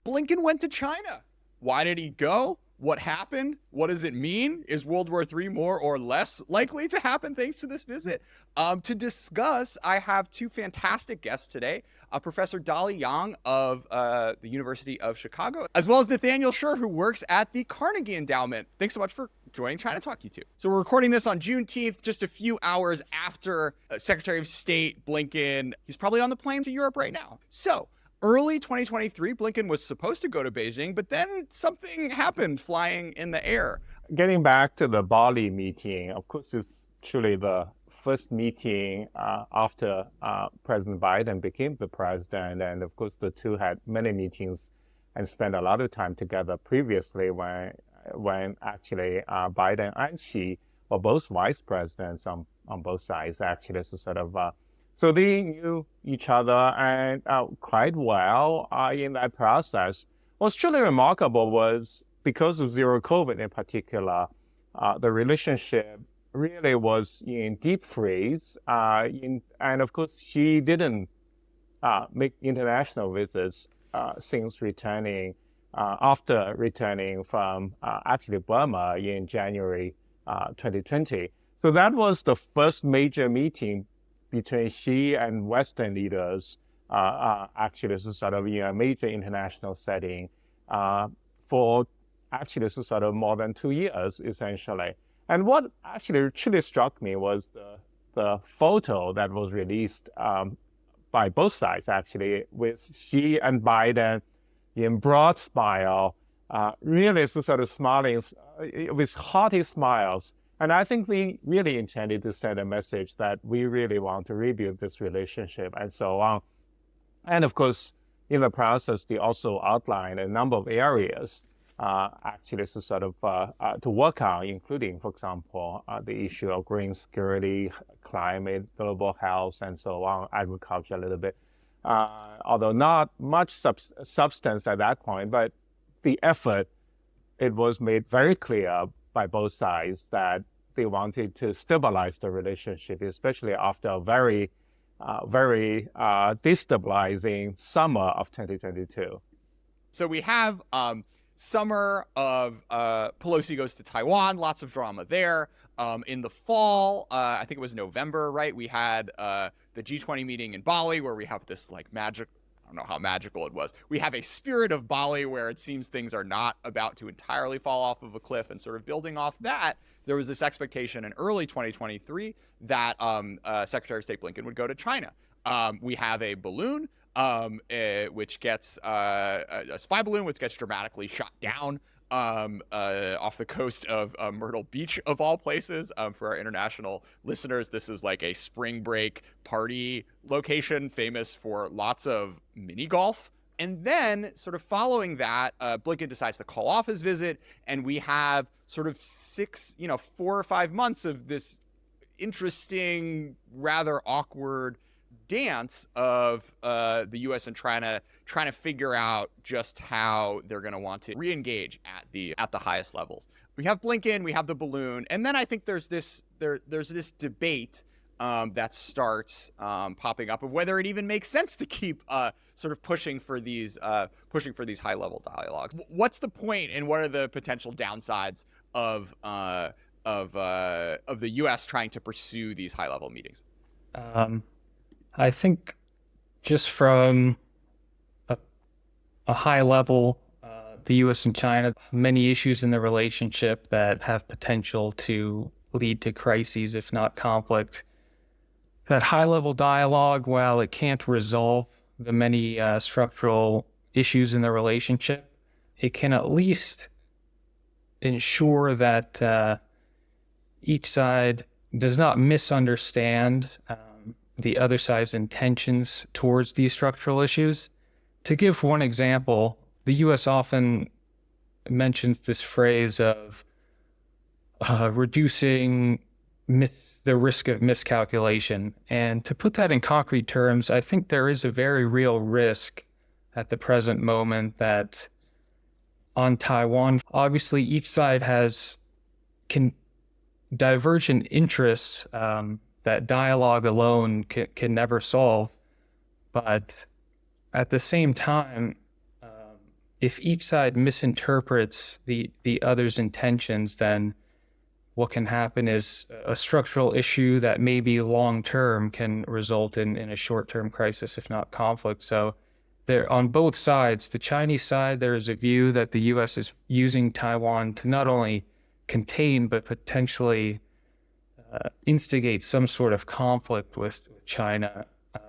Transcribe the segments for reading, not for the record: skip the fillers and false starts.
Blinken went to China. Why did he go? What happened? What does it mean? Is World War III more or less likely to happen thanks to this visit? To discuss, I have two fantastic guests today. Professor Dolly Yang of the University of Chicago, as well as Nathaniel Scher, who works at the Carnegie Endowment. Thanks so much for joining ChinaTalk, you two. So we're recording this on Juneteenth, just a few hours after Secretary of State Blinken. He's probably on the plane to Europe right now. So early 2023, Blinken was supposed to go to Beijing, but then something happened flying in the air. Getting back to the Bali meeting, of course, it's truly the first meeting after President Biden became the president. And of course, the two had many meetings and spent a lot of time together previously when actually Biden and Xi were both vice presidents on both sides, actually. So they knew each other and quite well in that process. What's truly remarkable was because of zero COVID in particular, the relationship really was in deep freeze. And of course, she didn't make international visits since returning, after returning from actually Burma in January 2020. So that was the first major meeting between Xi and Western leaders, actually sort of in a major international setting for actually sort of more than 2 years, essentially. And what actually truly struck me was the photo that was released by both sides, actually, with Xi and Biden in broad smile, really sort of smiling with hearty smiles. And I think we really intended to send a message that we really want to rebuild this relationship and so on. And of course, in the process, they also outlined a number of areas actually to work on, including, for example, the issue of green security, climate, global health, and so on, agriculture a little bit. Although not much substance at that point, but the effort, it was made very clear by both sides that they wanted to stabilize the relationship, especially after a very destabilizing summer of 2022. So we have summer of Pelosi goes to Taiwan, lots of drama there. In the fall, I think it was November, right? We had the G20 meeting in Bali where we have this like magic, I don't know how magical it was. We have a spirit of Bali where it seems things are not about to entirely fall off of a cliff, and sort of building off that, there was this expectation in early 2023 that Secretary of State Blinken would go to China. We have a balloon, which gets a spy balloon, which gets dramatically shot down off the coast of Myrtle Beach, of all places. For our international listeners, this is like a spring break party location famous for lots of mini golf. And then sort of following that, Blinken decides to call off his visit, and we have sort of 4 or 5 months of this interesting, rather awkward dance of the U.S. and China trying to figure out just how they're going to want to re-engage at the highest levels. We have Blinken, we have the balloon, and then I think there's this debate that starts popping up of whether it even makes sense to keep sort of pushing for these high-level dialogues. What's the point, and what are the potential downsides of the U.S. trying to pursue these high-level meetings? I think just from a high level, the U.S. and China, many issues in the relationship that have potential to lead to crises, if not conflict. That high-level dialogue, while it can't resolve the many structural issues in the relationship, it can at least ensure that each side does not misunderstand the other side's intentions towards these structural issues. To give one example, the U.S. often mentions this phrase of reducing the risk of miscalculation. And to put that in concrete terms, I think there is a very real risk at the present moment that on Taiwan, obviously each side can divergent interests that dialogue alone can never solve. But at the same time, if each side misinterprets the other's intentions, then what can happen is a structural issue that maybe long-term can result in a short-term crisis, if not conflict. So there, on both sides, the Chinese side, there is a view that the U.S. is using Taiwan to not only contain, but potentially instigate some sort of conflict with China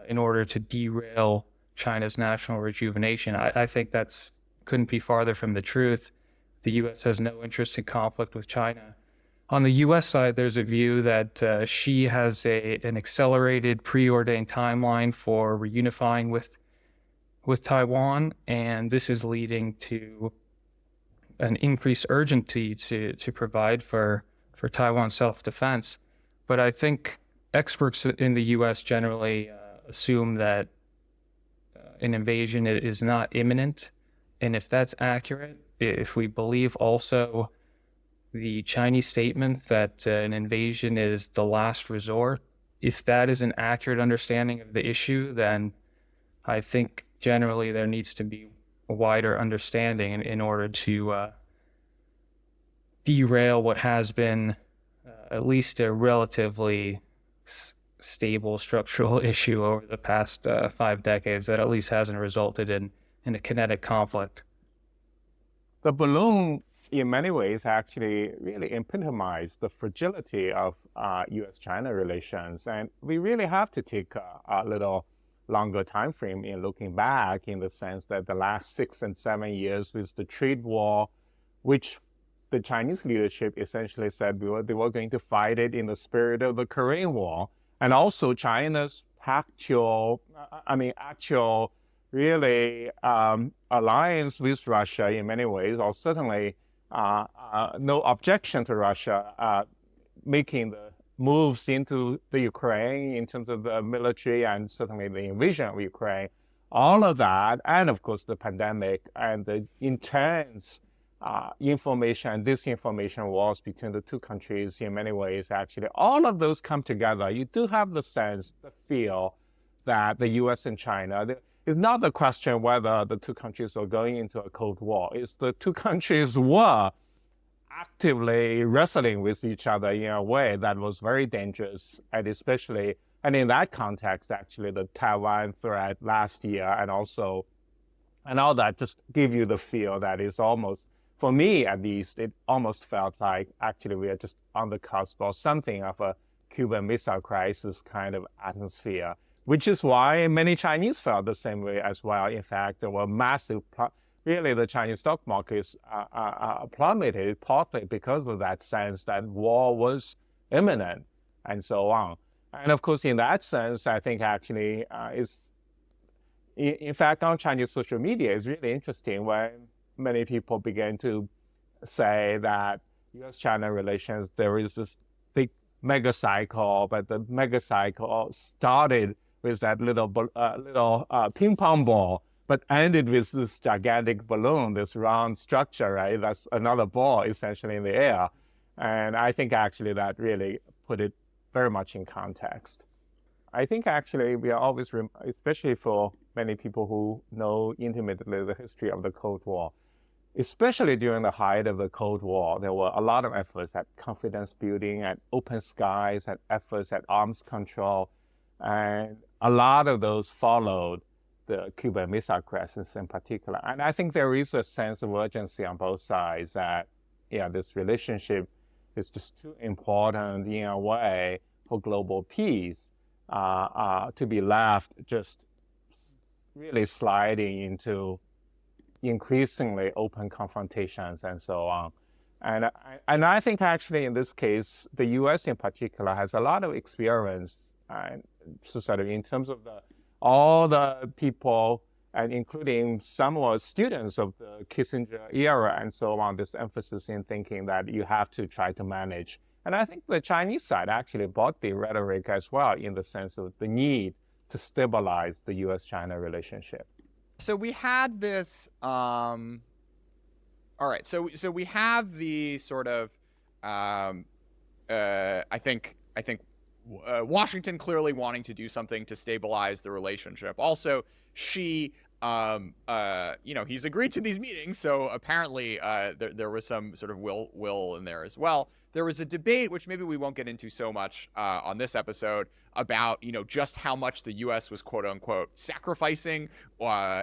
in order to derail China's national rejuvenation. I think that's couldn't be farther from the truth. The U.S. has no interest in conflict with China. On the U.S. side, there's a view that Xi has an accelerated, preordained timeline for reunifying with Taiwan, and this is leading to an increased urgency to provide for Taiwan self-defense. But I think experts in the U.S. generally assume that an invasion is not imminent. And if that's accurate, if we believe also the Chinese statement that an invasion is the last resort, if that is an accurate understanding of the issue, then I think generally there needs to be a wider understanding in order to derail what has been at least a relatively stable structural issue over the past 5 decades that at least hasn't resulted in a kinetic conflict. The balloon, in many ways, actually really epitomized the fragility of U.S.-China relations. And we really have to take a little longer time frame in looking back, in the sense that the last 6 and 7 years with the trade war, which the Chinese leadership essentially said they were going to fight it in the spirit of the Korean War, and also China's actual really alliance with Russia in many ways, or certainly no objection to Russia making the moves into the Ukraine in terms of the military and certainly the invasion of Ukraine. All of that, and of course the pandemic and the intense information and disinformation wars between the two countries in many ways, actually, all of those come together. You do have the sense, the feel that the U.S. and China, it's not the question whether the two countries were going into a Cold War. It's the two countries were actively wrestling with each other in a way that was very dangerous, and especially, and in that context, actually, the Taiwan threat last year and also, and all that just give you the feel that it's almost, for me at least, it almost felt like actually we are just on the cusp of something of a Cuban Missile Crisis kind of atmosphere, which is why many Chinese felt the same way as well. In fact, there were massive, really the Chinese stock markets plummeted partly because of that sense that war was imminent and so on. And of course, in that sense, I think actually in fact, on Chinese social media, it's really interesting when many people began to say that U.S.-China relations, there is this big mega cycle, but the mega cycle started with that little ping pong ball, but ended with this gigantic balloon, this round structure, right? That's another ball essentially in the air. And I think actually that really put it very much in context. I think actually we are always, especially for many people who know intimately the history of the Cold War, especially during the height of the Cold War, there were a lot of efforts at confidence building, at open skies, at efforts at arms control. And a lot of those followed the Cuban Missile Crisis in particular. And I think there is a sense of urgency on both sides that, this relationship is just too important in a way for global peace to be left just really sliding into increasingly open confrontations and so on. And I think actually in this case, the U.S. in particular has a lot of experience, and so sort of in terms of all the people, and including some were students of the Kissinger era and so on, this emphasis in thinking that you have to try to manage. And I think the Chinese side actually bought the rhetoric as well, in the sense of the need to stabilize the U.S.-China relationship. So we had this. All right. So we have the sort of. I think Washington clearly wanting to do something to stabilize the relationship. Also, Xi he's agreed to these meetings, so apparently there was some sort of will in there as well. There was a debate, which maybe we won't get into so much on this episode, about just how much the U.S. was quote unquote sacrificing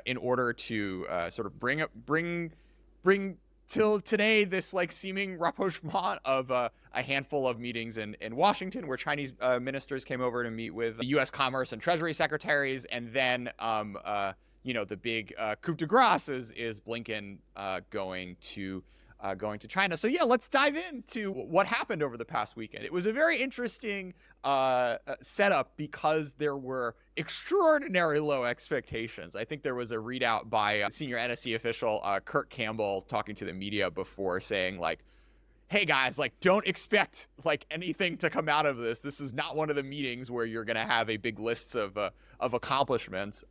in order to sort of bring till today this like seeming rapprochement of a handful of meetings in Washington where Chinese ministers came over to meet with U.S. Commerce and Treasury secretaries, and then the big coup de grace is Blinken going to China. So yeah, let's dive into what happened over the past weekend. It was a very interesting setup because there were extraordinary low expectations. I think there was a readout by senior NSC official Kurt Campbell talking to the media before saying like, hey guys, like don't expect like anything to come out of this. This is not one of the meetings where you're going to have a big list of accomplishments.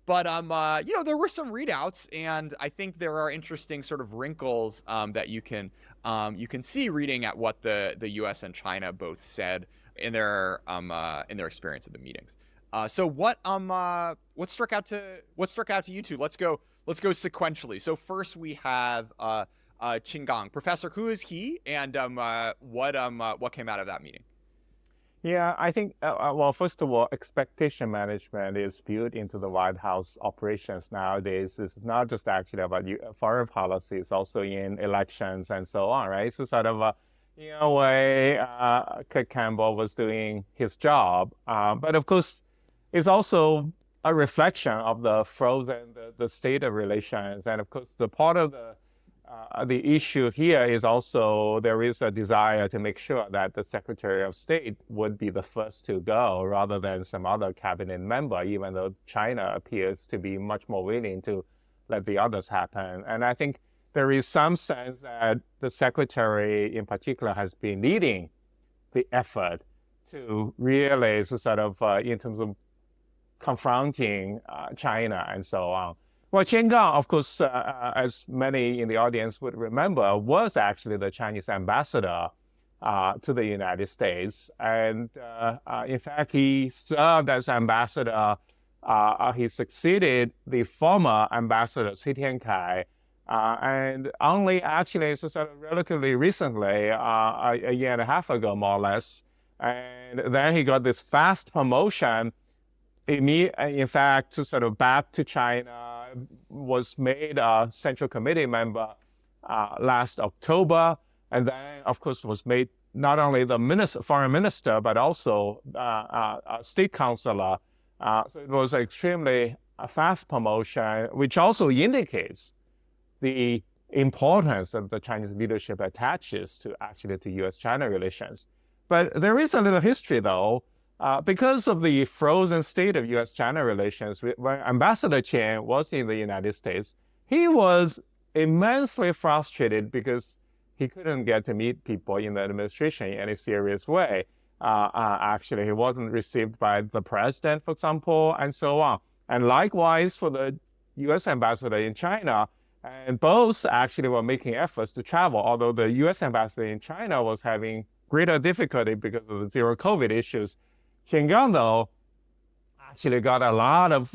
But there were some readouts, and I think there are interesting sort of wrinkles that you can see reading at what the U.S. and China both said in their experience of the meetings. So what struck out to you two? Let's go sequentially. So first we have Qin Gang. Professor, who is he, and what came out of that meeting? Yeah, I think, first of all, expectation management is built into the White House operations nowadays. It's not just actually about foreign policy, it's also in elections and so on, right? So sort of, in a way, Kurt Campbell was doing his job. But of course, it's also a reflection of the frozen, the state of relations. And of course, the part of the issue here is also there is a desire to make sure that the Secretary of State would be the first to go rather than some other cabinet member, even though China appears to be much more willing to let the others happen. And I think there is some sense that the Secretary in particular has been leading the effort to really sort of in terms of confronting China and so on. Well, Qin Gang, of course, as many in the audience would remember, was actually the Chinese ambassador to the United States. And in fact, he served as ambassador. He succeeded the former ambassador, Xi Tiankai. And only actually, so sort of relatively recently, a year and a half ago, more or less. And then he got this fast promotion. In fact, to sort of back to China, was made a Central Committee member last October, and then, of course, was made not only the foreign minister, but also a state counselor. So it was extremely fast promotion, which also indicates the importance that the Chinese leadership attaches to U.S.-China relations. But there is a little history, though. Because of the frozen state of U.S.-China relations, when Ambassador Chen was in the United States, he was immensely frustrated because he couldn't get to meet people in the administration in any serious way. Actually, he wasn't received by the president, for example, and so on. And likewise for the U.S. ambassador in China, and both actually were making efforts to travel, although the U.S. ambassador in China was having greater difficulty because of the zero COVID issues. Qin Gang, though, actually got a lot of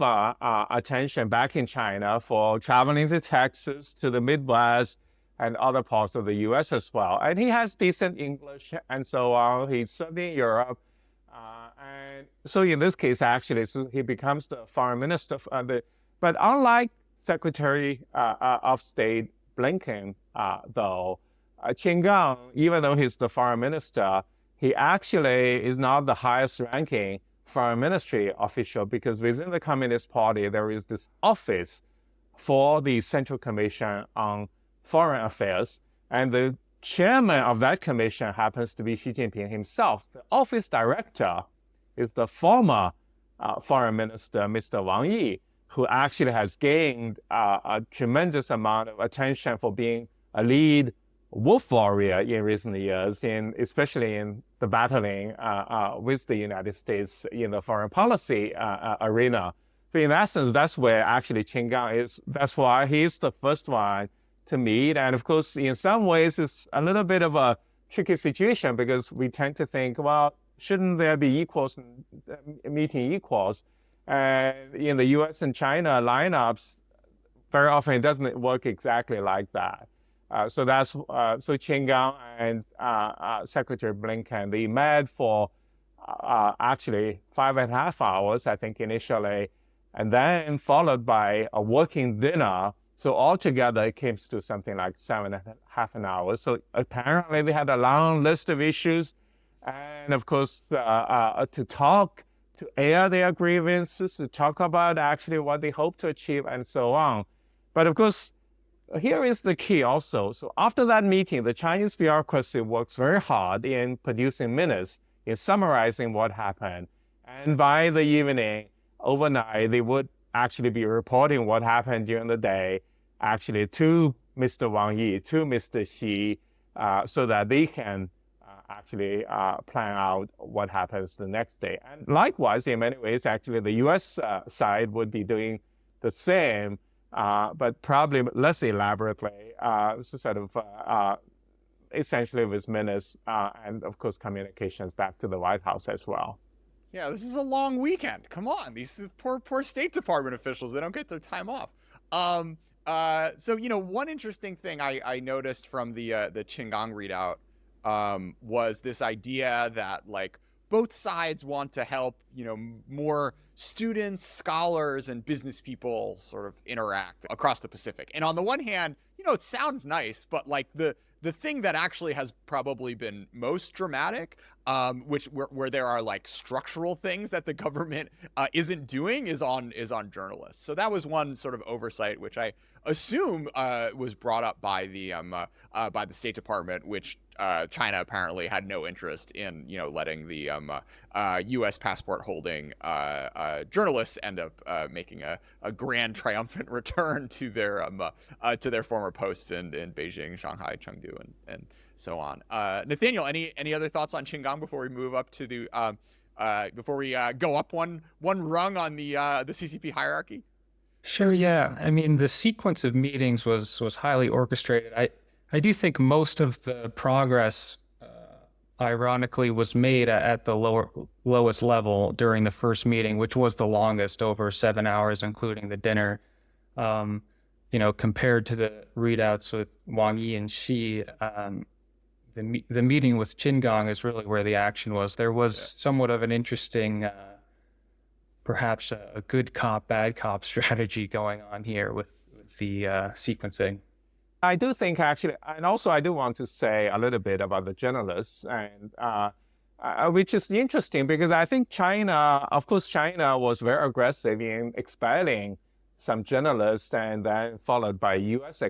attention back in China for traveling to Texas, to the Midwest, and other parts of the U.S. as well. And he has decent English and so on. He's served in Europe. And so in this case, actually, so he becomes the foreign minister. But unlike Secretary of State Blinken, though, Qin Gang, even though he's the foreign minister, he actually is not the highest ranking foreign ministry official, because within the Communist Party, there is this office for the Central Commission on Foreign Affairs. And the chairman of that commission happens to be Xi Jinping himself. The office director is the former foreign minister, Mr. Wang Yi, who actually has gained a tremendous amount of attention for being a lead wolf warrior in recent years, especially in the battling with the United States in the foreign policy arena. So in essence, that's where actually Qin Gang is. That's why he's the first one to meet. And of course, in some ways, it's a little bit of a tricky situation because we tend to think, well, shouldn't there be equals meeting equals? And in the U.S. and China lineups, very often it doesn't work exactly like that. So Qin Gang and Secretary Blinken, they met for actually 5.5 hours, I think, initially, and then followed by a working dinner. So altogether, it came to something like 7.5 hours. So apparently, they had a long list of issues, and of course, to air their grievances, to talk about actually what they hope to achieve, and so on. But of course, here is the key also. So after that meeting, the Chinese bureaucracy works very hard in producing minutes, in summarizing what happened. And by the evening, overnight, they would actually be reporting what happened during the day, actually to Mr. Wang Yi, to Mr. Xi, so that they can actually plan out what happens the next day. And likewise, in many ways, actually, the U.S. Side would be doing the same, but probably less elaborately, essentially with minutes and, of course, communications back to the White House as well. Yeah, this is a long weekend. Come on, these poor State Department officials, they don't get their time off. So, one interesting thing I noticed from the Qin Gang readout was this idea that, like, both sides want to help, more students, scholars, and business people sort of interact across the Pacific. And on the one hand, it sounds nice, but like the thing that actually has probably been most dramatic, where there are like structural things that the government isn't doing, is on journalists. So that was one sort of oversight, which I assume was brought up by the State Department, which China apparently had no interest in, letting the U.S. passport holding journalists end up making a grand triumphant return to their former posts in Beijing, Shanghai, Chengdu, and so on. Nathaniel, any other thoughts on Qin Gang before we move up to the before we go up one rung on the CCP hierarchy? Sure, yeah. I mean, the sequence of meetings was highly orchestrated. I do think most of the progress, ironically, was made at the lowest level during the first meeting, which was the longest, over 7 hours, including the dinner. Compared to the readouts with Wang Yi and Xi, the meeting with Qin Gang is really where the action was. There was somewhat of an interesting, perhaps a good cop, bad cop strategy going on here with the sequencing. I do think actually, and also I do want to say a little bit about the journalists, and which is interesting because I think China was very aggressive in expelling some journalists, and then followed by U.S.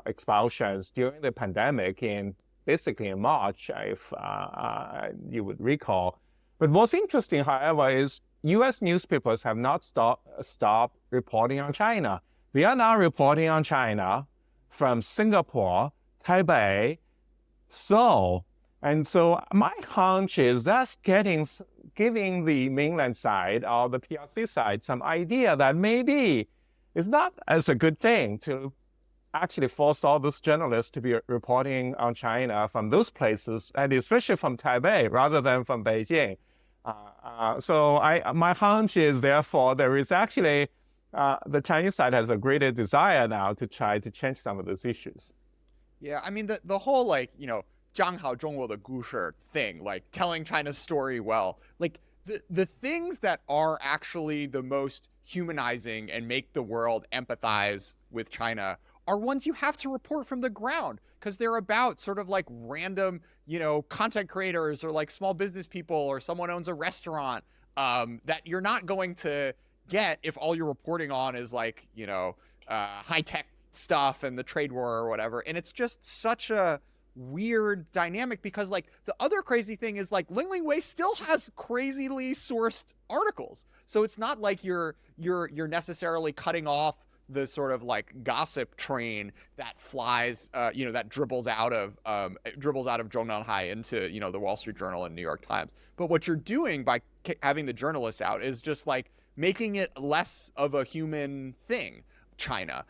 expulsions during the pandemic basically in March, if you would recall. But what's interesting, however, is U.S. newspapers have not stopped reporting on China. They are now reporting on China from Singapore, Taipei, Seoul. And so my hunch is that's giving the mainland side or the PRC side some idea that maybe it's not as a good thing to actually force all those journalists to be reporting on China from those places, and especially from Taipei rather than from Beijing. So my hunch is, therefore, there is actually the Chinese side has a greater desire now to try to change some of those issues. Yeah, I mean, the whole, like, 讲好中国的故事 thing, like telling China's story well, like the things that are actually the most humanizing and make the world empathize with China are ones you have to report from the ground, because they're about sort of like random, content creators or like small business people, or someone owns a restaurant that you're not going to get if all you're reporting on is like, high-tech stuff and the trade war or whatever. And it's just such a weird dynamic, because like the other crazy thing is like Ling Wei still has crazily sourced articles. So it's not like you're necessarily cutting off the sort of like gossip train that flies, that dribbles out of Zhongnanhai into, the Wall Street Journal and New York Times. But what you're doing by having the journalists out is just like making it less of a human thing, China,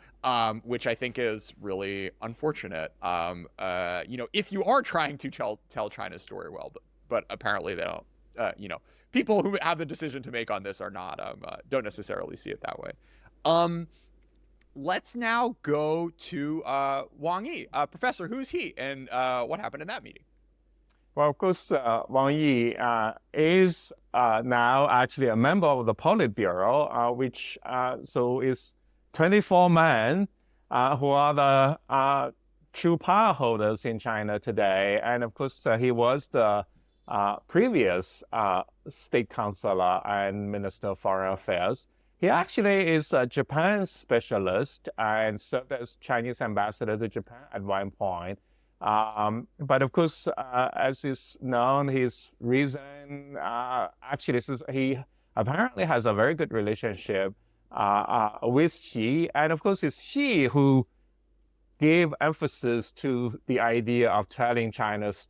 which I think is really unfortunate. If you are trying to tell China's story well, but apparently they don't, people who have the decision to make on this are not don't necessarily see it that way. Let's now go to Wang Yi. Professor, who's he, and what happened in that meeting? Well, of course, Wang Yi is now actually a member of the Politburo, which so is 24 men who are the true power holders in China today. And of course, he was the previous state councilor and minister of foreign affairs. He actually is a Japan specialist and served as Chinese ambassador to Japan at one point. But of course, as is known, his reason, actually, he apparently has a very good relationship with Xi. And of course, it's Xi who gave emphasis to the idea of telling China's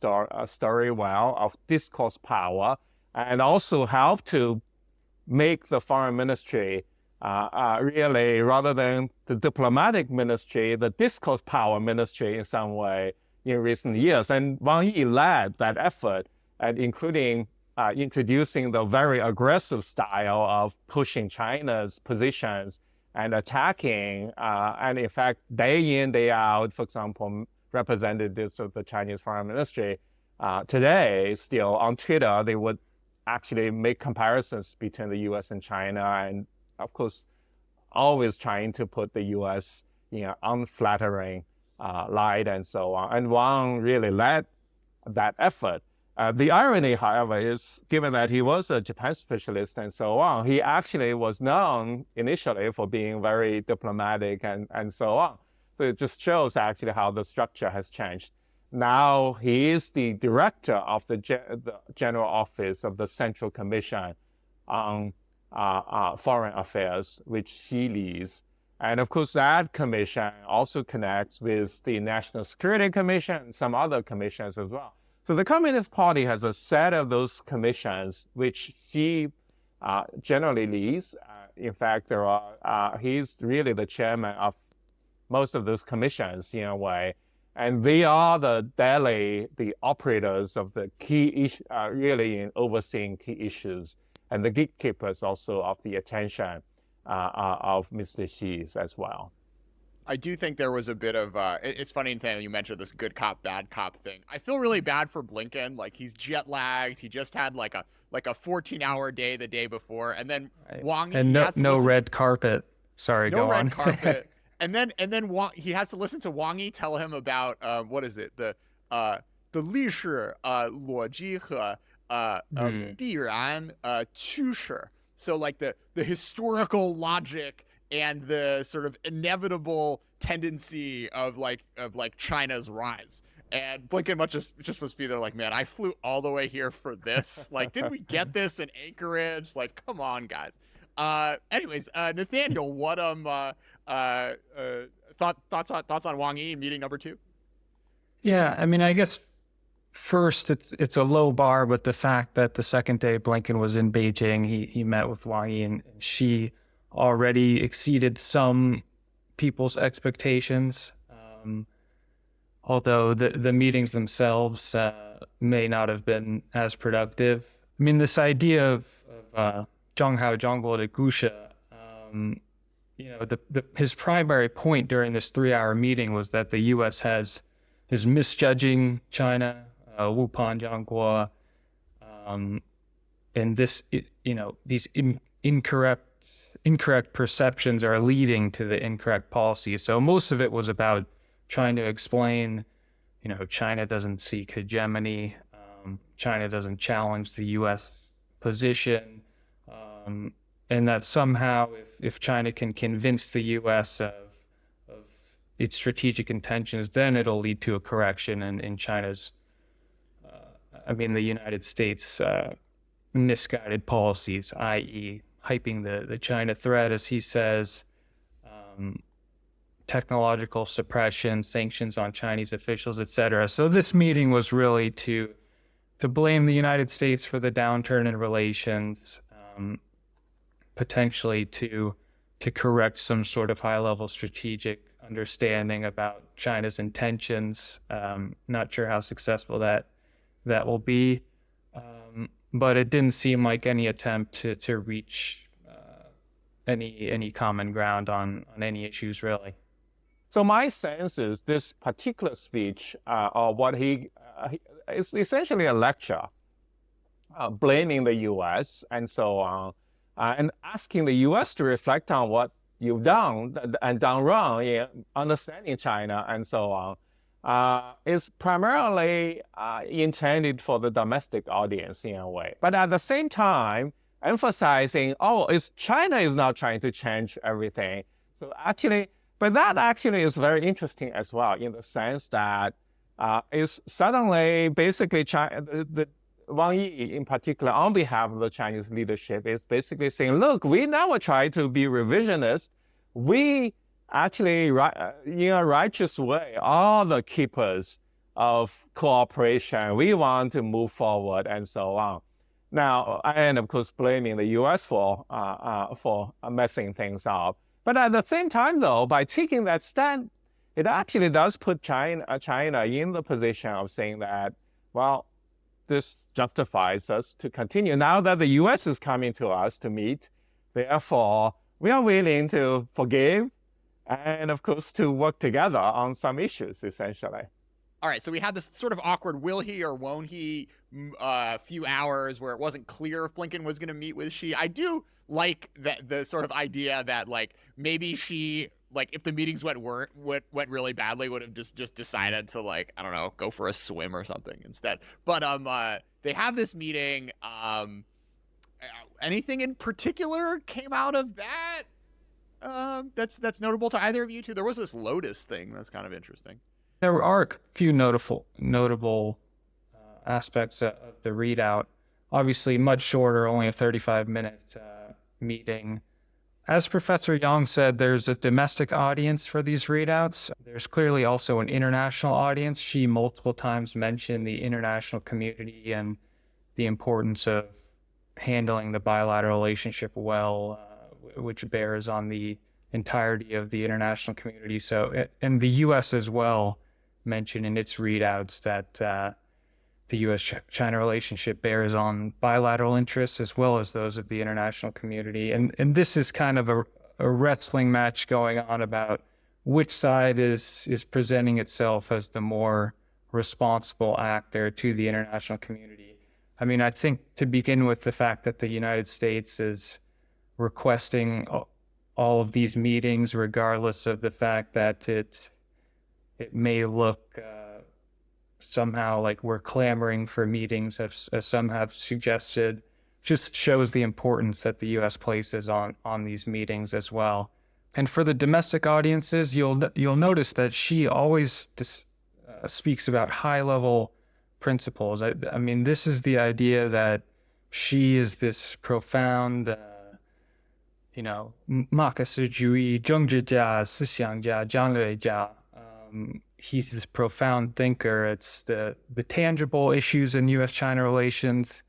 story well, of discourse power, and also helped to make the foreign ministry really, rather than the diplomatic ministry, the discourse power ministry in some way in recent years. And Wang Yi led that effort, and including introducing the very aggressive style of pushing China's positions and attacking, and in fact, day in, day out, for example, representatives of the Chinese foreign ministry today still on Twitter, they would actually make comparisons between the US and China, and of course, always trying to put the US in unflattering light and so on. And Wang really led that effort. The irony, however, is given that he was a Japan specialist and so on, he actually was known initially for being very diplomatic and so on. So it just shows actually how the structure has changed. Now he is the director of the General Office of the Central Commission on Foreign Affairs, which Xi leads. And of course, that commission also connects with the National Security Commission and some other commissions as well. So the Communist Party has a set of those commissions, which Xi generally leads. In fact, he's really the chairman of most of those commissions in a way. And they are the operators of the key issue, really in overseeing key issues, and the gatekeepers also of the attention of Mr. Xi as well. I do think there was a bit of it's funny that you mentioned this good cop bad cop thing. I feel really bad for Blinken. Like, he's jet lagged. He just had like a 14-hour day the day before, and then Right. Wang Yi And has to no listen- red carpet. Sorry, no go red on. carpet. And then he has to listen to Wang Yi tell him about what is it, the 历史逻辑和必然趋势. So like the historical logic and the sort of inevitable tendency of China's rise. And Blinken just must be there like, man, I flew all the way here for this. Like, did we get this in Anchorage? Like, come on, guys. Anyways, Nathaniel, what thoughts on Wang Yi meeting number 2? Yeah, I mean, I guess first it's a low bar, but the fact that the second day Blinken was in Beijing, he met with Wang Yi, and Xi already exceeded some people's expectations. Although the meetings themselves may not have been as productive. I mean, this idea of 张好张国的故事, his primary point during this 3-hour meeting was that the U.S. is misjudging China, 误判中国, and this, these incorrect perceptions are leading to the incorrect policy. So most of it was about trying to explain, China doesn't seek hegemony, China doesn't challenge the U.S. position, and that somehow if China can convince the U.S. of its strategic intentions, then it'll lead to a correction in China's, the United States' misguided policies, i.e. hyping the China threat, as he says, technological suppression, sanctions on Chinese officials, etc. So this meeting was really to blame the United States for the downturn in relations, potentially to correct some sort of high-level strategic understanding about China's intentions. Not sure how successful that will be. but it didn't seem like any attempt to reach any common ground on any issues, really. So my sense is this particular speech, or what is essentially a lecture, blaming the U.S. and so on, and asking the U.S. to reflect on what you've done and done wrong in understanding China and so on, is primarily intended for the domestic audience in a way. But at the same time, emphasizing, China is not trying to change everything. So actually, but that actually is very interesting as well in the sense that is suddenly basically China, the Wang Yi in particular, on behalf of the Chinese leadership, is basically saying, look, we never try to be revisionist. We actually, in a righteous way, are the keepers of cooperation. We want to move forward and so on. Now, and of course, blaming the U.S. for messing things up. But at the same time, though, by taking that stand, it actually does put China in the position of saying that, well, this justifies us to continue. Now that the U.S. is coming to us to meet, therefore, we are willing to forgive and, of course, to work together on some issues, essentially. All right, so we had this sort of awkward will he or won't he few hours where it wasn't clear if Blinken was going to meet with Xi. I do like that the sort of idea that like maybe Xi, like if the meetings went really badly, would have just decided to like, I don't know, go for a swim or something instead. But they have this meeting. Anything in particular came out of that that's notable to either of you two? There was this Lotus thing that's kind of interesting. There are a few notable aspects of the readout. Obviously, much shorter, only a 35-minute meeting. As Professor Yang said, there's a domestic audience for these readouts. There's clearly also an international audience. She multiple times mentioned the international community and the importance of handling the bilateral relationship well, which bears on the entirety of the international community. So, and the U.S. as well mentioned in its readouts that the U.S.-China relationship bears on bilateral interests as well as those of the international community. And this is kind of a wrestling match going on about which side is presenting itself as the more responsible actor to the international community. I mean, I think to begin with, the fact that the United States is requesting all of these meetings, regardless of the fact that it may look somehow like we're clamoring for meetings, as some have suggested, just shows the importance that the U.S. places on these meetings as well. And for the domestic audiences, you'll notice that she always speaks about high-level principles. I mean, this is the idea that she is this profound, 马克思主义政治家、思想家、战略家. He's this profound thinker. It's the tangible issues in U.S.-China relations,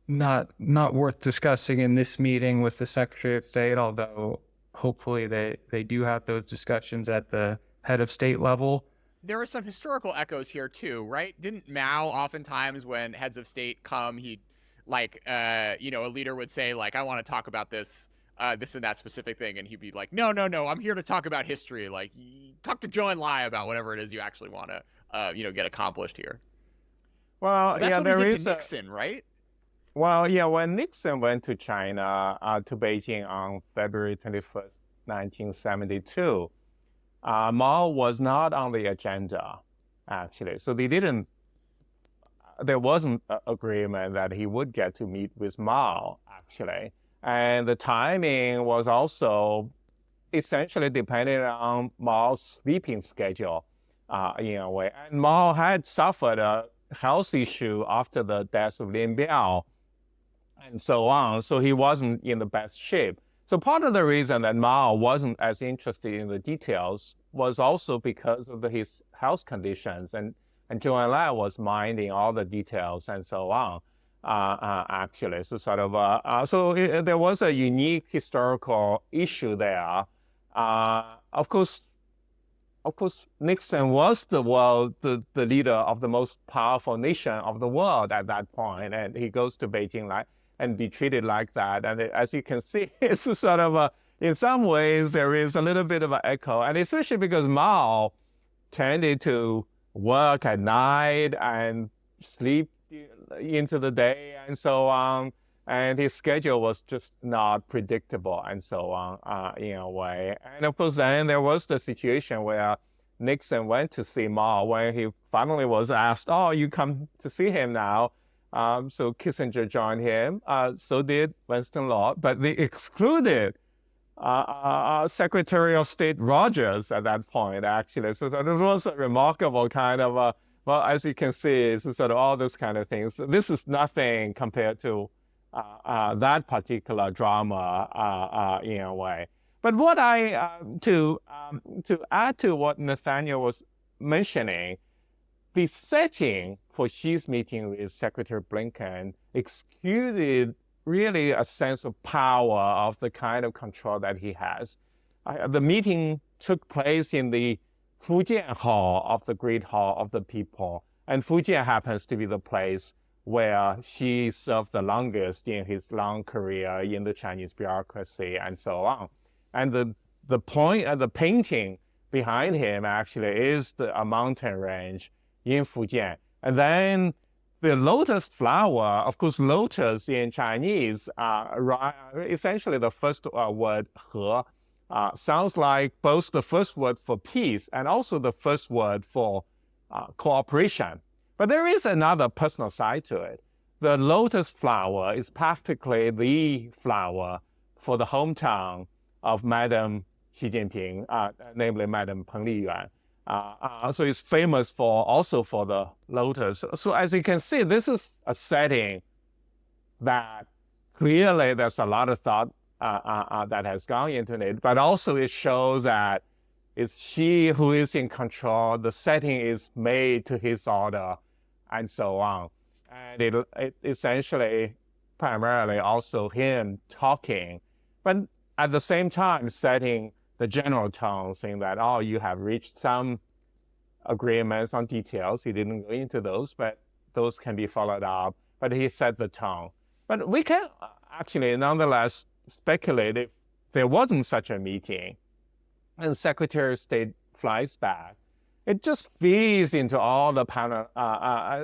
not worth discussing in this meeting with the Secretary of State, although hopefully they do have those discussions at the head of state level. There are some historical echoes here too, right? Didn't Mao oftentimes, when heads of state come, he'd like, a leader would say like, I want to talk about this and that specific thing, and he'd be like, no, I'm here to talk about history. Like, talk to Zhou Enlai about whatever it is you actually want to, get accomplished here. Well, that's what he did to Nixon, right? Well, yeah, when Nixon went to China, to Beijing on February 21st, 1972, Mao was not on the agenda, actually. So there wasn't an agreement that he would get to meet with Mao, actually. And the timing was also essentially dependent on Mao's sleeping schedule, in a way. And Mao had suffered a health issue after the death of Lin Biao and so on. So he wasn't in the best shape. So part of the reason that Mao wasn't as interested in the details was also because of his health conditions. And Zhou Enlai was minding all the details and so on. Actually, so sort of, there was a unique historical issue there. Of course, of course, Nixon was the leader of the most powerful nation of the world at that point, and he goes to Beijing and be treated like that. And as you can see, it's sort of in some ways there is a little bit of an echo, and especially because Mao tended to work at night and sleep into the day and so on. And his schedule was just not predictable and so on, in a way. And of course, then there was the situation where Nixon went to see Mao when he finally was asked, oh, you come to see him now. So Kissinger joined him. So did Winston Lord, but they excluded Secretary of State Rogers at that point, actually. So it was a remarkable kind of, well, as you can see, it's sort of all those kind of things. This is nothing compared to that particular drama in a way. But what to add to what Nathaniel was mentioning, the setting for Xi's meeting with Secretary Blinken exuded really a sense of power of the kind of control that he has. The meeting took place in the Fujian Hall of the Great Hall of the People, and Fujian happens to be the place where Xi served the longest in his long career in the Chinese bureaucracy and so on. And the point, the painting behind him actually is a mountain range in Fujian. And then the lotus flower, of course, lotus in Chinese, essentially the first word, he, sounds like both the first word for peace and also the first word for cooperation. But there is another personal side to it. The lotus flower is practically the flower for the hometown of Madam Xi Jinping, namely Madam Peng Liyuan. So it's famous also for the lotus. So as you can see, this is a setting that clearly there's a lot of thought that has gone into it, but also it shows that it's Xi who is in control. The setting is made to his order, and so on. And it essentially, primarily also him talking, but at the same time setting the general tone, saying that, oh, you have reached some agreements on details. He didn't go into those, but those can be followed up. But he set the tone. But we can actually nonetheless speculate if there wasn't such a meeting and Secretary of State flies back, it just feeds into all the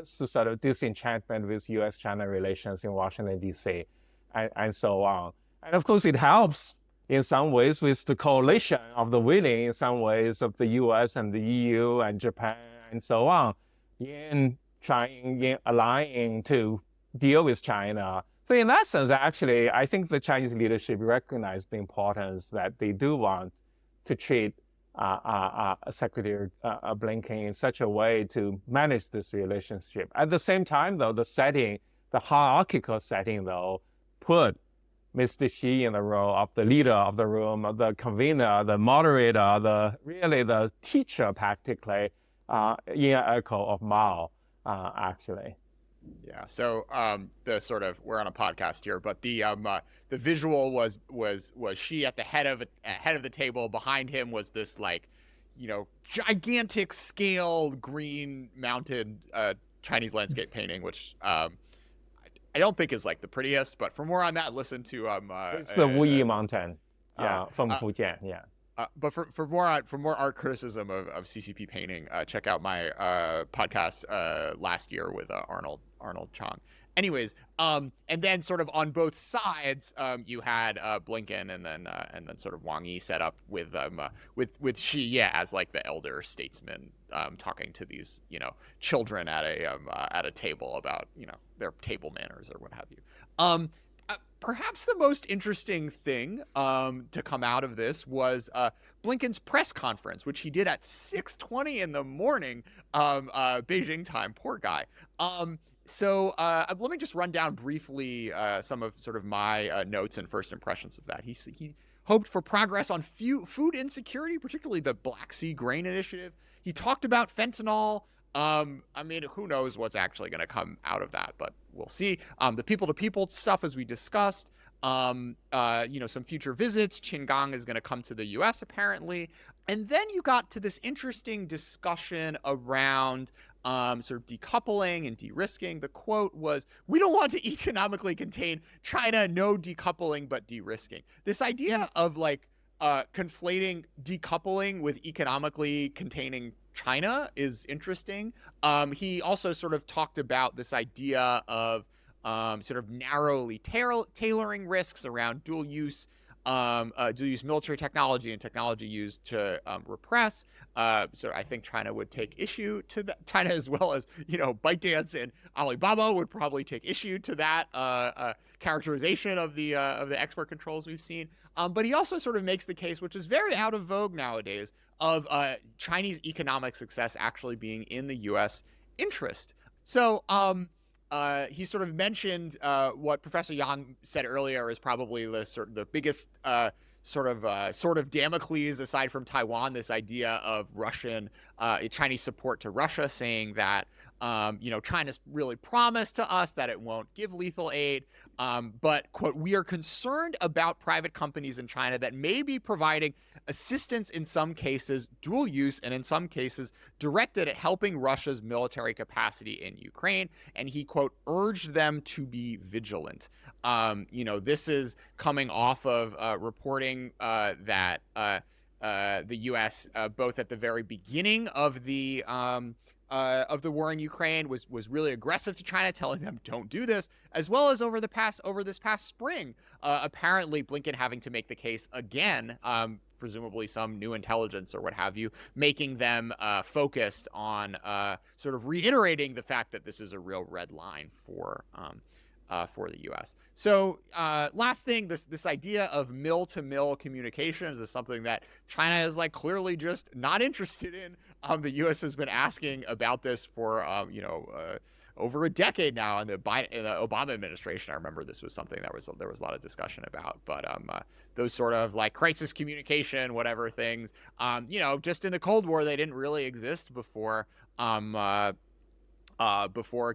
sort of disenchantment with U.S.-China relations in Washington, D.C., and so on. And of course, it helps in some ways with the coalition of the willing, in some ways, of the U.S. and the EU and Japan and so on, in allying to deal with China. So in that sense, actually, I think the Chinese leadership recognized the importance that they do want to treat Secretary Blinken in such a way to manage this relationship. At the same time, though, the hierarchical setting, though, put Mr. Xi in the role of the leader of the room, of the convener, the moderator, the teacher, practically, in an echo of Mao, actually. Yeah. So the sort of, we're on a podcast here, but the visual was Xi at the head of the table. Behind him was this gigantic scale green mounted Chinese landscape painting, which I don't think is like the prettiest, but for more on that, listen to it's the WWIII mountain, from Fujian, yeah. But for more art criticism of CCP painting, check out my podcast last year with Arnold Chong. Anyways, and then sort of on both sides, you had Blinken and then sort of Wang Yi set up with Xi, as like the elder statesman, talking to these children at a table about their table manners or what have you. Perhaps the most interesting thing to come out of this was Blinken's press conference, which he did at 6:20 in the morning, Beijing time. Poor guy. So let me just run down briefly some of sort of my notes and first impressions of that. He hoped for progress on food insecurity, particularly the Black Sea Grain Initiative. He talked about fentanyl. I mean, who knows what's actually going to come out of that, but we'll see. The people-to-people stuff, as we discussed. some future visits. Qin Gang is going to come to the U.S. apparently. And then you got to this interesting discussion around sort of decoupling and de-risking. The quote was, "We don't want to economically contain China, no decoupling, but de-risking." This idea of like conflating decoupling with economically containing China is interesting. He also sort of talked about this idea of sort of narrowly tailoring risks around dual use military technology and technology used to repress. So I think China would take issue to that. China, as well as ByteDance and Alibaba, would probably take issue to that characterization of the export controls we've seen. But he also sort of makes the case, which is very out of vogue nowadays, of Chinese economic success actually being in the U.S. interest. So he sort of mentioned what Professor Yang said earlier is probably the biggest sort of Damocles aside from Taiwan, this idea of Chinese support to Russia, saying that China's really promised to us that it won't give lethal aid, but, quote, "We are concerned about private companies in China that may be providing assistance in some cases, dual use, and in some cases directed at helping Russia's military capacity in Ukraine." And he, quote, "urged them to be vigilant." This is coming off of reporting that the U.S., both at the very beginning of the war in Ukraine, was really aggressive to China, telling them don't do this, as well as over this past spring, apparently Blinken having to make the case again, presumably some new intelligence or what have you, making them focused on sort of reiterating the fact that this is a real red line for the U.S. So last thing, this idea of mill-to-mill communications is something that China is clearly just not interested in. The U.S. has been asking about this for over a decade now. In the Obama administration, I remember this was something that there was a lot of discussion about. But those sort of crisis communication, whatever things, just in the Cold War, they didn't really exist before a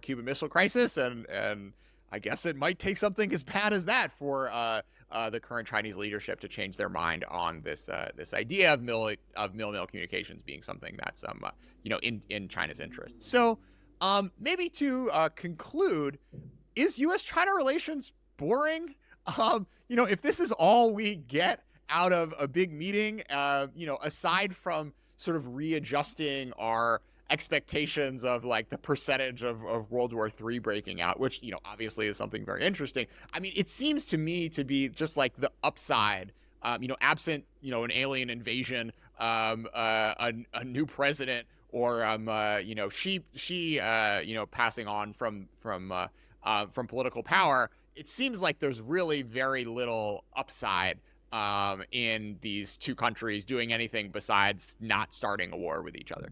Cuban Missile Crisis, and I guess it might take something as bad as that for the current Chinese leadership to change their mind on this idea of mill-to-mill communications being something that's in China's interest. So maybe to conclude, is U.S.-China relations boring? If this is all we get out of a big meeting, aside from sort of readjusting our expectations of the percentage of World War III breaking out, which obviously is something very interesting. I mean, it seems to me to be just the upside, absent an alien invasion, a new president, or Xi passing on from political power. It seems like there's really very little upside in these two countries doing anything besides not starting a war with each other.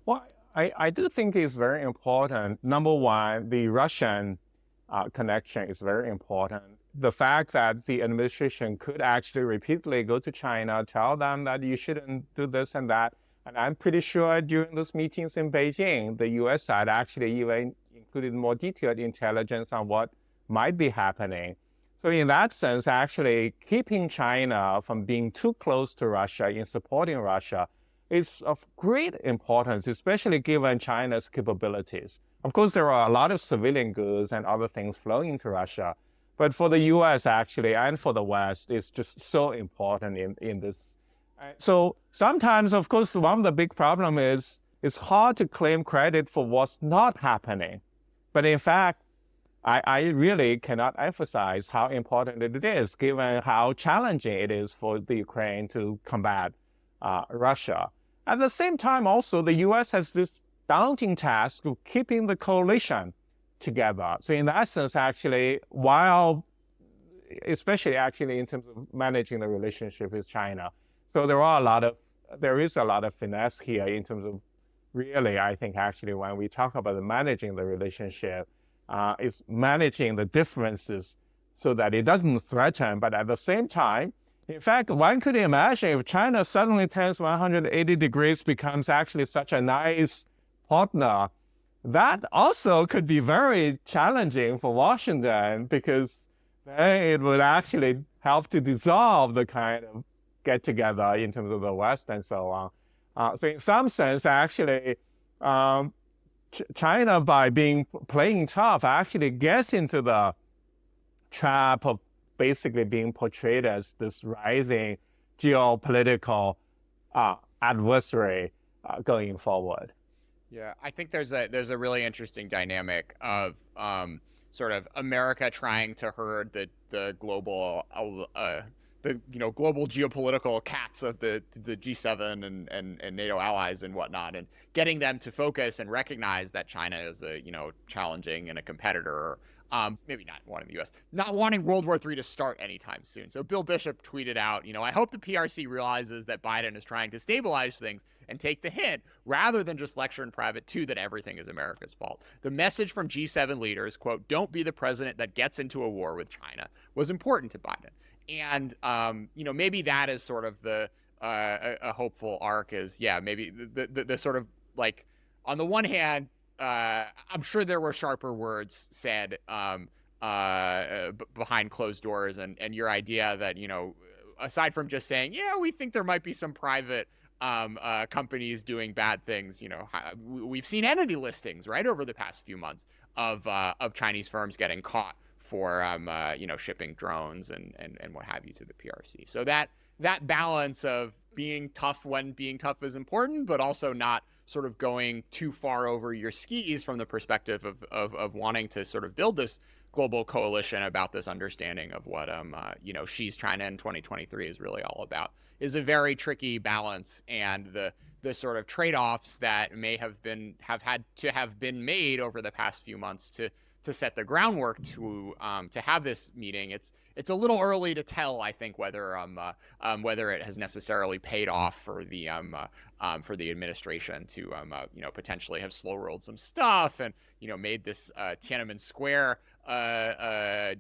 Well, I do think it's very important. Number one, the Russian connection is very important. The fact that the administration could actually repeatedly go to China, tell them that you shouldn't do this and that. And I'm pretty sure during those meetings in Beijing, the U.S. side actually even included more detailed intelligence on what might be happening. So in that sense, actually keeping China from being too close to Russia in supporting Russia is of great importance, especially given China's capabilities. Of course, there are a lot of civilian goods and other things flowing into Russia, but for the U.S. actually, and for the West, it's just so important in this. So sometimes, of course, one of the big problems is it's hard to claim credit for what's not happening. But in fact, I really cannot emphasize how important it is, given how challenging it is for the Ukraine to combat Russia. At the same time, also, the U.S. has this daunting task of keeping the coalition together. So in that sense, actually, especially in terms of managing the relationship with China, so there is a lot of finesse here in terms of really, I think, actually, when we talk about managing the relationship, is managing the differences so that it doesn't threaten, but at the same time, in fact, one could imagine if China suddenly turns 180 degrees, becomes actually such a nice partner, that also could be very challenging for Washington, because then it would actually help to dissolve the kind of get together in terms of the West and so on. So in some sense, actually, China, by playing tough, actually gets into the trap of basically being portrayed as this rising geopolitical adversary going forward. Yeah, I think there's a really interesting dynamic of sort of America trying to herd the global global geopolitical cats of the G7 and NATO allies and whatnot, and getting them to focus and recognize that China is a challenging and a competitor. Maybe not wanting the U.S., not wanting World War III to start anytime soon. So Bill Bishop tweeted out, I hope the PRC realizes that Biden is trying to stabilize things and take the hint rather than just lecture in private too that everything is America's fault. The message from G7 leaders, quote, "Don't be the president that gets into a war with China," was important to Biden. And, maybe that is sort of the a hopeful arc is, maybe the sort of like, on the one hand, I'm sure there were sharper words said behind closed doors, and your idea that, aside from just saying, we think there might be some private companies doing bad things, we've seen entity listings, right, over the past few months of Chinese firms getting caught for shipping drones and what have you to the PRC. So that balance of being tough when being tough is important, but also not sort of going too far over your skis from the perspective of wanting to sort of build this global coalition about this understanding of what Xi's China in 2023 is really all about, is a very tricky balance. And the sort of trade-offs that may have had to have been made over the past few months to set the groundwork to have this meeting. It's a little early to tell, I think, whether it has necessarily paid off for the administration to potentially have slow rolled some stuff and made this Tiananmen Square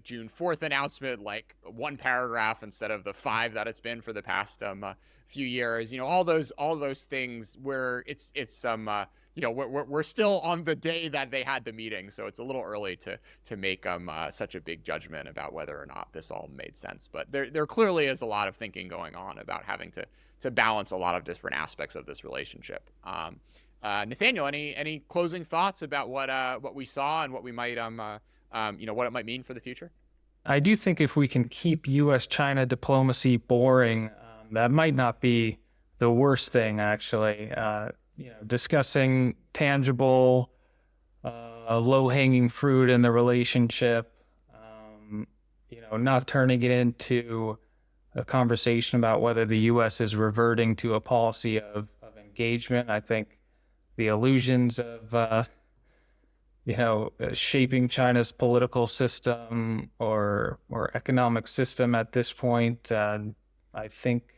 June 4th announcement like one paragraph instead of the 5 that it's been for the past few years. All those things where it's we're still on the day that they had the meeting, so it's a little early to make such a big judgment about whether or not this all made sense. But there clearly is a lot of thinking going on about having to balance a lot of different aspects of this relationship. Nathaniel, any closing thoughts about what we saw and what we might what it might mean for the future? I do think if we can keep U.S.-China diplomacy boring, that might not be the worst thing, actually. Discussing tangible, low-hanging fruit in the relationship, not turning it into a conversation about whether the U.S. is reverting to a policy of engagement. I think the illusions of, shaping China's political system or economic system at this point, I think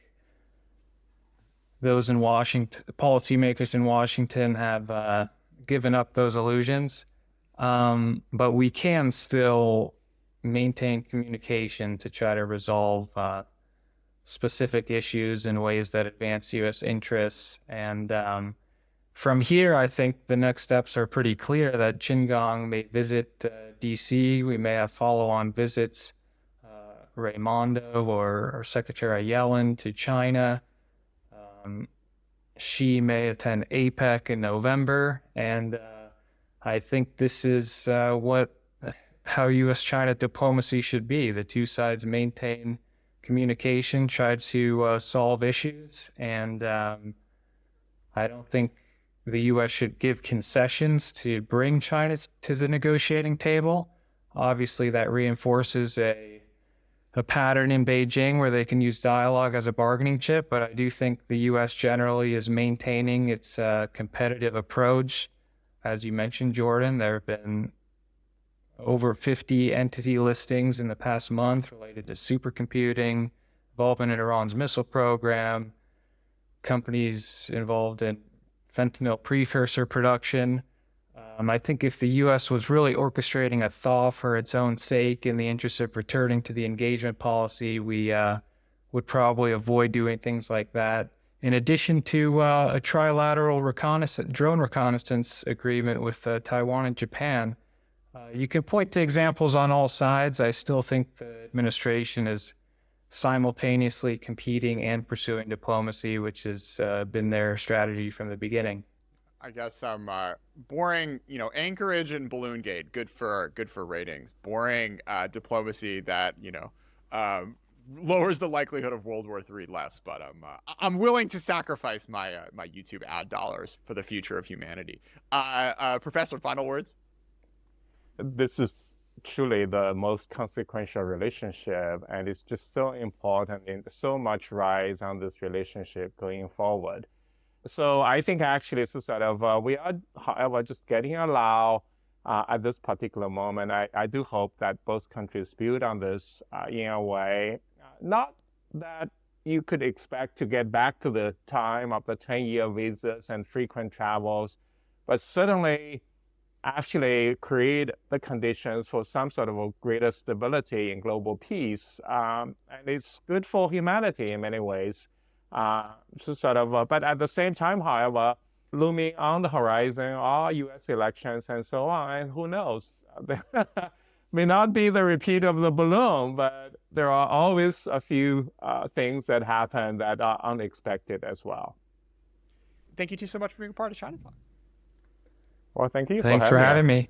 those in Washington, policymakers in Washington, have given up those illusions. But we can still maintain communication to try to resolve specific issues in ways that advance U.S. interests. And from here, I think the next steps are pretty clear that Qin Gang may visit D.C. We may have follow-on visits, Raimondo or Secretary Yellen to China. Xi may attend APEC in November, and I think this is how U.S.-China diplomacy should be. The two sides maintain communication, try to solve issues, and I don't think the U.S. should give concessions to bring China to the negotiating table. Obviously, that reinforces a pattern in Beijing where they can use dialogue as a bargaining chip, but I do think the U.S. generally is maintaining its competitive approach. As you mentioned, Jordan, there have been over 50 entity listings in the past month related to supercomputing, involvement in Iran's missile program, companies involved in fentanyl precursor production. I think if the U.S. was really orchestrating a thaw for its own sake in the interest of returning to the engagement policy, we would probably avoid doing things like that. In addition to a trilateral drone reconnaissance agreement with Taiwan and Japan, You can point to examples on all sides. I still think the administration is simultaneously competing and pursuing diplomacy, which has been their strategy from the beginning. I guess boring, Anchorage and Balloon Gate, good for ratings. Boring diplomacy that lowers the likelihood of World War III less. But I'm willing to sacrifice my my YouTube ad dollars for the future of humanity. Professor, final words. This is truly the most consequential relationship, and it's just so important and so much rise on this relationship going forward. So I think actually it's sort of, we are, however, just getting allowed at this particular moment. I do hope that both countries build on this in a way, not that you could expect to get back to the time of the 10-year visas and frequent travels, but certainly actually create the conditions for some sort of a greater stability and global peace. And it's good for humanity in many ways. But at the same time, however, looming on the horizon are U.S. elections and so on, and who knows? There may not be the repeat of the balloon, but there are always a few things that happen that are unexpected as well. Thank you two so much for being a part of ChinaTalk. Well, thank you. Thanks for having me.